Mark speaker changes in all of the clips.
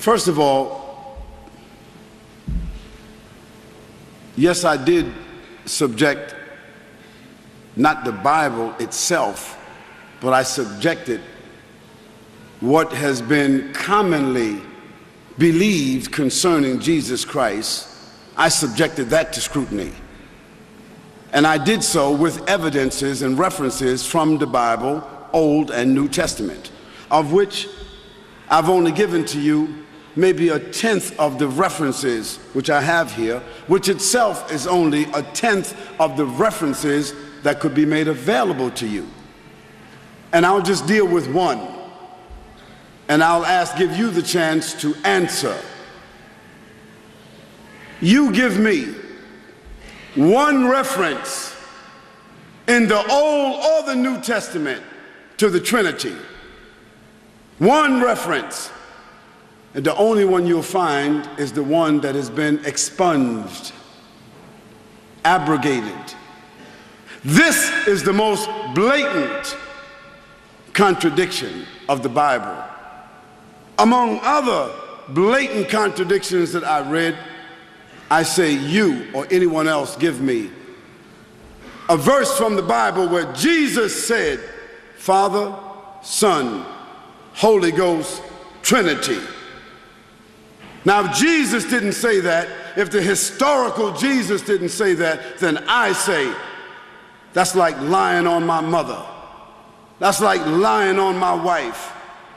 Speaker 1: First of all, yes, I did subject not the Bible itself, but I subjected what has been commonly believed concerning Jesus Christ. I subjected that to scrutiny. And I did so with evidences and references from the Bible, Old and New Testament, of which I've only given to you maybe a tenth of the references which I have here, which itself is only a tenth of the references that could be made available to you. And I'll just deal with one, and I'll give you the chance to answer. You give me one reference in the Old or the New Testament to the Trinity. One reference. And the only one you'll find is the one that has been expunged, abrogated. This is the most blatant contradiction of the Bible. Among other blatant contradictions that I read, I say you or anyone else give me a verse from the Bible where Jesus said, Father, Son, Holy Ghost, Trinity. Now, if Jesus didn't say that, if the historical Jesus didn't say that, then I say, that's like lying on my mother. That's like lying on my wife.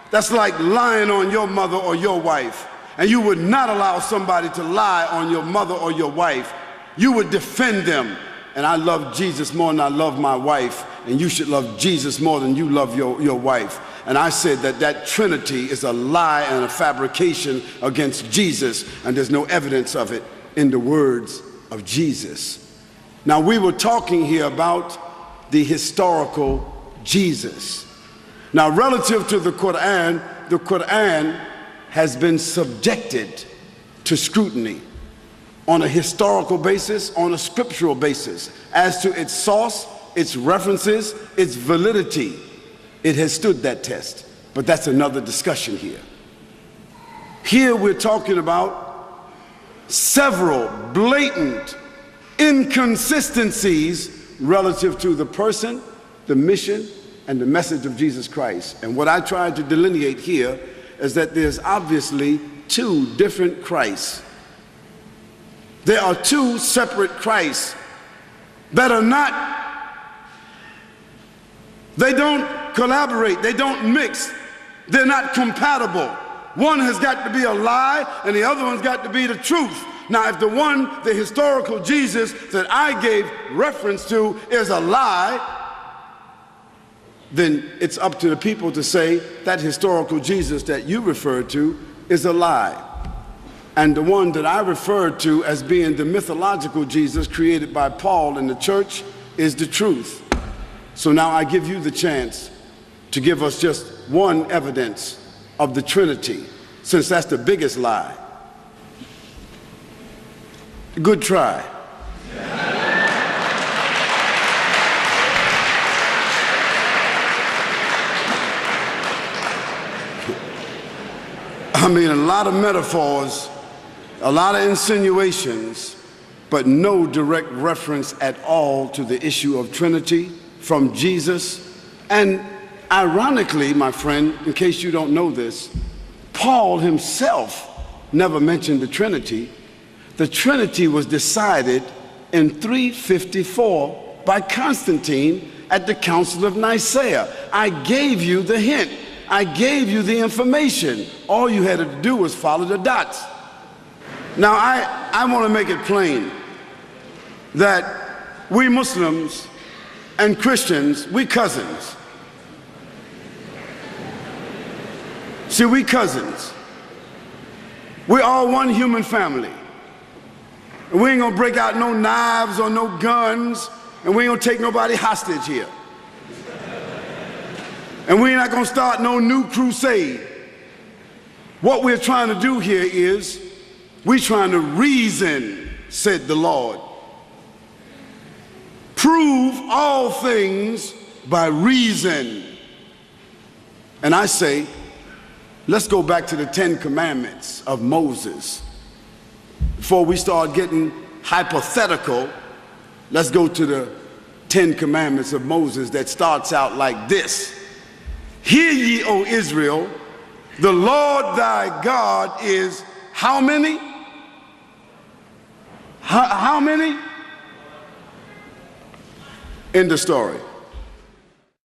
Speaker 1: That's like lying on your mother or your wife. And you would not allow somebody to lie on your mother or your wife. You would defend them. And I love Jesus more than I love my wife, and you should love Jesus more than you love your wife. And I said that that Trinity is a lie and a fabrication against Jesus, and there's no evidence of it in the words of Jesus. Now, we were talking here about the historical Jesus. Now, relative to the Quran has been subjected to scrutiny on a historical basis, on a scriptural basis, as to its source, its references, its validity. It has stood that test, but that's another discussion here. Here we're talking about several blatant inconsistencies relative to the person, the mission, and the message of Jesus Christ. And what I tried to delineate here is that there's obviously two different Christs. There are two separate Christs that are not, they don't collaborate, they don't mix, they're not compatible. One has got to be a lie and the other one's got to be the truth. Now, if the historical Jesus that I gave reference to is a lie, then it's up to the people to say that historical Jesus that you referred to is a lie. And the one that I referred to as being the mythological Jesus created by Paul in the church is the truth. So now I give you the chance to give us just one evidence of the Trinity, since that's the biggest lie. Good try. I mean, a lot of metaphors, a lot of insinuations, but no direct reference at all to the issue of Trinity from Jesus. And ironically, my friend, in case you don't know this, Paul himself never mentioned the Trinity. The Trinity was decided in 354 by Constantine at the Council of Nicaea. I gave you the hint. I gave you the information. All you had to do was follow the dots. Now, I want to make it plain that we Muslims and Christians, we cousins. See, we cousins. We're all one human family. And we ain't gonna break out no knives or no guns, and we ain't gonna take nobody hostage here. And we're not gonna start no new crusade. What we're trying to do here is, we're trying to reason, said the Lord. Prove all things by reason. And I say, let's go back to the 10 Commandments of Moses. Before we start getting hypothetical, let's go to the 10 Commandments of Moses that starts out like this. Hear ye, O Israel, the Lord thy God is how many? How many? End of story.